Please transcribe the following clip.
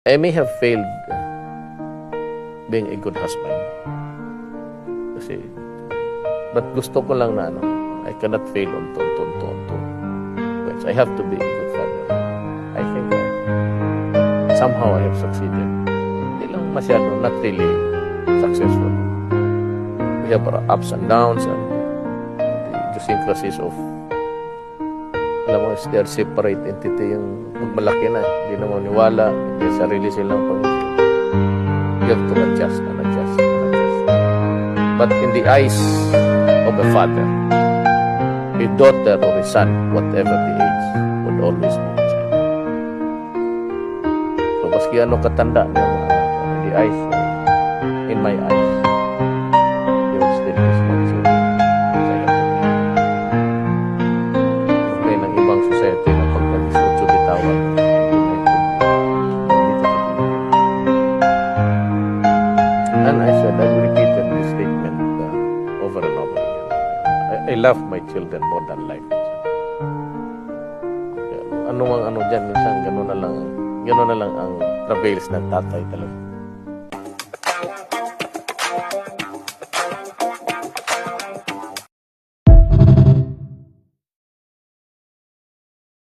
I may have failed being a good husband. But gusto ko lang na I cannot fail on to. I have to be a good father. I think somehow I have succeeded. Hindi lang masyado, not really successful. We have our ups and downs and the idiosyncrasies of, alam mo, they're separate entity yung malaki na. Hindi na maniwala, hindi sarili silang pang-isip. You have to adjust and adjust and adjust. But in the eyes of a father, a daughter or a son, whatever the age, would always be a child. So, maski ano katanda niya, in the eyes, in my eyes, they would still be small children. Kaya ng ibang society na pag nag-18 bitawan, and I said, I've repeated this statement over and over again. I love my children more than life. Ano mang ano dyan, minsan gano'n na lang ang travails ng tatay talaga.